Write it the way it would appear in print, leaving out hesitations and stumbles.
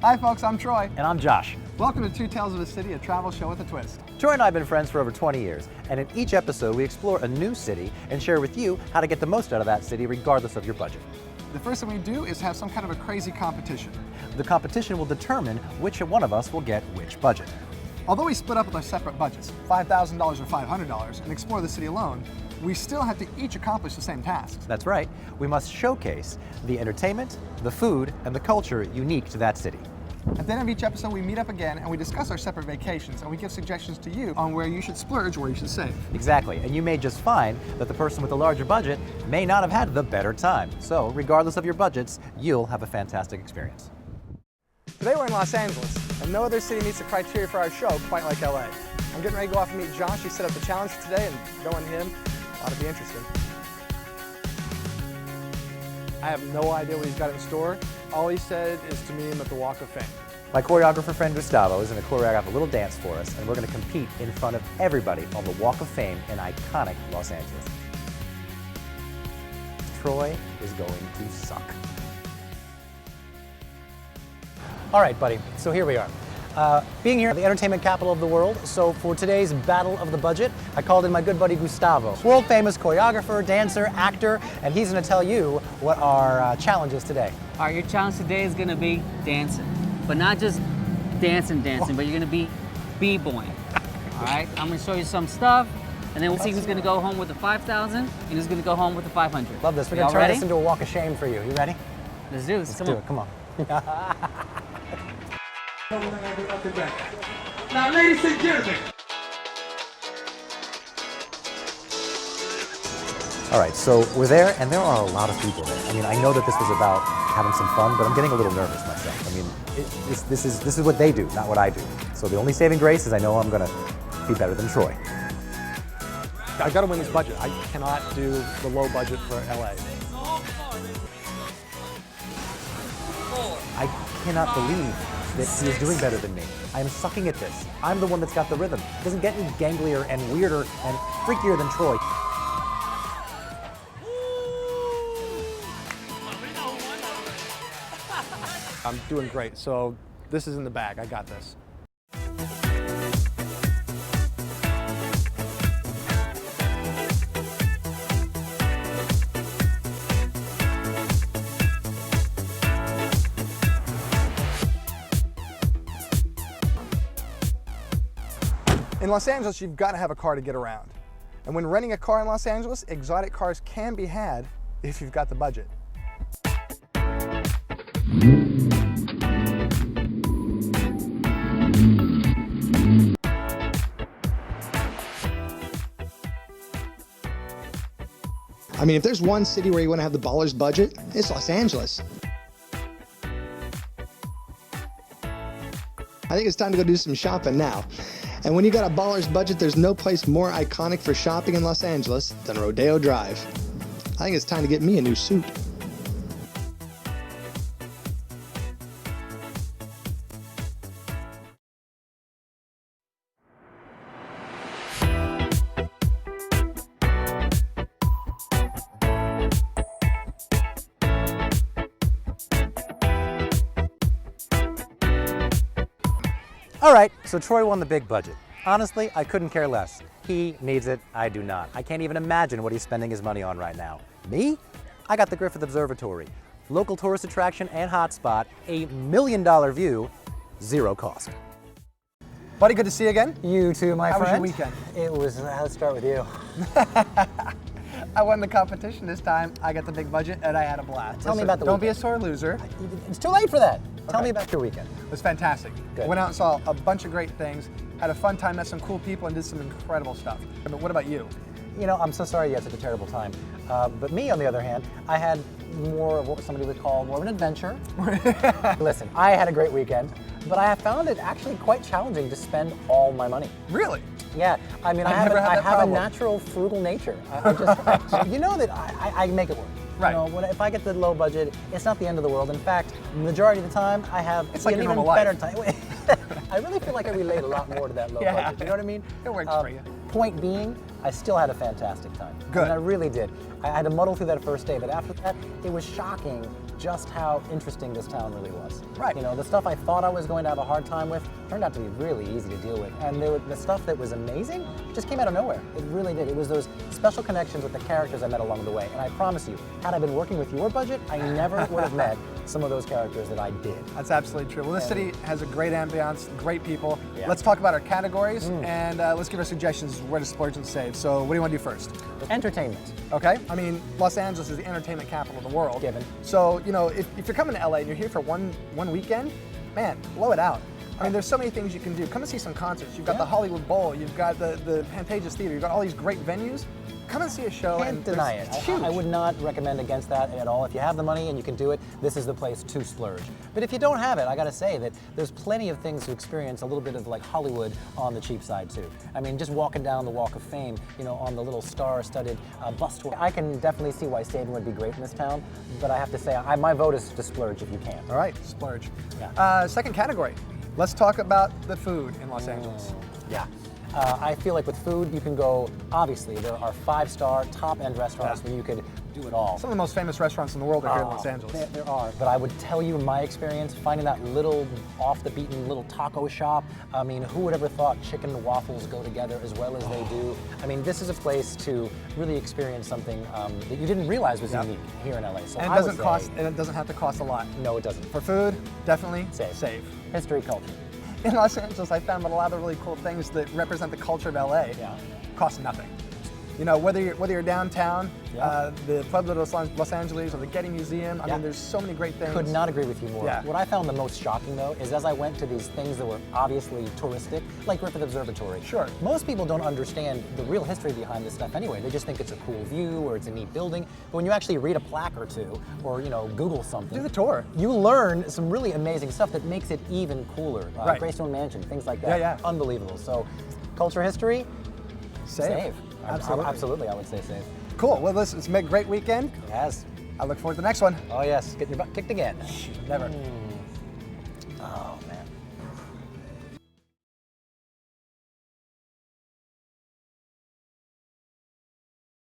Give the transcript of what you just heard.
Hi folks, I'm Troy. And I'm Josh. Welcome to Two Tales of a City, a travel show with a twist. Troy and I have been friends for over 20 years, and in each episode we explore a new city and share with you how to get the most out of that city regardless of your budget. The first thing we do is have some kind of a crazy competition. The competition will determine which one of us will get which budget. Although we split up with our separate budgets, $5,000 or $500, and explore the city alone, we still have to each accomplish the same tasks. That's right, we must showcase the entertainment, the food, and the culture unique to that city. At the end of each episode, we meet up again and we discuss our separate vacations, and we give suggestions to you on where you should splurge or where you should save. Exactly, and you may just find that the person with the larger budget may not have had the better time. So, regardless of your budgets, you'll have a fantastic experience. Today we're in Los Angeles, and no other city meets the criteria for our show quite like LA. I'm getting ready to go off and meet Josh. He set up the challenge for today, and knowing him, ought to be interesting. I have no idea what he's got in store. All he said is to meet him at the Walk of Fame. My choreographer friend Gustavo is going to choreograph a little dance for us, and we're going to compete in front of everybody on the Walk of Fame in iconic Los Angeles. Troy is going to suck. All right, buddy, so here we are. Being here, the entertainment capital of the world, so for today's Battle of the Budget, I called in my good buddy Gustavo, world famous choreographer, dancer, actor, and he's going to tell you what our challenge is today. All right, your challenge today is going to be dancing, but not just dancing, but you're going to be b-boying. All right, I'm going to show you some stuff, and then we'll see who's going to go home with the 5,000 and who's going to go home with the 500. Love this. We're going to turn this into a walk of shame for you. You ready? Let's do this. Come on. Come on. Now, ladies and gentlemen. All right, so we're there, and there are a lot of people there. I mean, I know that this was about having some fun, but I'm getting a little nervous myself. I mean, this is what they do, not what I do. So the only saving grace is I know I'm going to be better than Troy. I've got to win this budget. I cannot do the low budget for LA. I cannot believe that he is doing better than me. I am sucking at this. I'm the one that's got the rhythm. It doesn't get any ganglier and weirder and freakier than Troy. I'm doing great, so this is in the bag. I got this. In Los Angeles, you've got to have a car to get around. And when renting a car in Los Angeles, exotic cars can be had if you've got the budget. I mean, if there's one city where you want to have the baller's budget, it's Los Angeles. I think it's time to go do some shopping now. And when you got a baller's budget, there's no place more iconic for shopping in Los Angeles than Rodeo Drive. I think it's time to get me a new suit. All right, so Troy won the big budget. Honestly, I couldn't care less. He needs it, I do not. I can't even imagine what he's spending his money on right now. Me? I got the Griffith Observatory, local tourist attraction and hotspot, $1 million view, zero cost. Buddy, good to see you again. You too, my friend. How was your weekend? It was, let's start with you. I won the competition this time. I got the big budget and I had a blast. Tell me about the Don't be a weekend. sore loser. It's too late for that. Tell Okay. me about your weekend. It was fantastic. Good. Went out and saw a bunch of great things, had a fun time, met some cool people, and did some incredible stuff. But what about you? You know, I'm so sorry you had such a terrible time. But me, on the other hand, I had more of what somebody would call more of an adventure. Listen, I had a great weekend, but I have found it actually quite challenging to spend all my money. Really? Yeah, I mean, I never had that have a problem. natural frugal nature. You know that I make it work. Right. You know, if I get the low budget, it's not the end of the world. In fact, majority of the time, I have It's like an your even normal better life. time. I really feel like I relate a lot more to that low Yeah. budget. You know what I mean? It works for you. Point being, I still had a fantastic time. Good. And I really did. I had to muddle through that first day, but after that, it was shocking just how interesting this town really was. Right. You know, the stuff I thought I was going to have a hard time with turned out to be really easy to deal with. And the stuff that was amazing just came out of nowhere. It really did. It was those special connections with the characters I met along the way. And I promise you, had I been working with your budget, I never would have met some of those characters that I did. That's absolutely true. Well, this city has a great ambiance, great people. Yeah. Let's talk about our categories and let's give our suggestions where to splurge and save. So what do you want to do first? Entertainment. Okay, I mean, Los Angeles is the entertainment capital of the world. Given. So, you know, if you're coming to LA and you're here for one weekend, man, blow it out. I mean, there's so many things you can do. Come and see some concerts. You've got the Hollywood Bowl, you've got the Pantages Theater, you've got all these great venues. Come and see a show. Can't deny it. It's huge. I would not recommend against that at all. If you have the money and you can do it, this is the place to splurge. But if you don't have it, I gotta say that there's plenty of things to experience, a little bit of like Hollywood on the cheap side too. I mean, just walking down the Walk of Fame, you know, on the little star-studded bus tour. I can definitely see why saving would be great in this town, but I have to say, my vote is to splurge if you can. All right, splurge. Yeah. Second category. Let's talk about the food in Los Angeles. Yeah. I feel like with food, you can go, obviously, there are 5-star, top-end restaurants where you could do it all. Some of the most famous restaurants in the world are here in Los Angeles. There are, but I would tell you my experience finding that little off-the-beaten little taco shop. I mean, who would ever thought chicken and waffles go together as well as they do? I mean, this is a place to really experience something that you didn't realize was unique here in LA. So And it doesn't have to cost a lot. No, it doesn't. For food, definitely Save. History, culture. In Los Angeles, I found that a lot of really cool things that represent the culture of LA cost nothing. You know, whether you're downtown, the Pueblo de Los Angeles, or the Getty Museum, I mean, there's so many great things. Could not agree with you more. Yeah. What I found the most shocking, though, is as I went to these things that were obviously touristic, like Riffe Observatory. Sure. Most people don't understand the real history behind this stuff anyway. They just think it's a cool view or it's a neat building. But when you actually read a plaque or two, or you know, Google something, Do the tour. you learn some really amazing stuff that makes it even cooler. Right. Greystone Mansion, things like that. Yeah. Unbelievable. So, culture, history, Save. Absolutely. Absolutely, I would say save. Cool. Well, it's been a great weekend. It has. I look forward to the next one. Oh yes, getting your butt kicked again. Never. Oh man.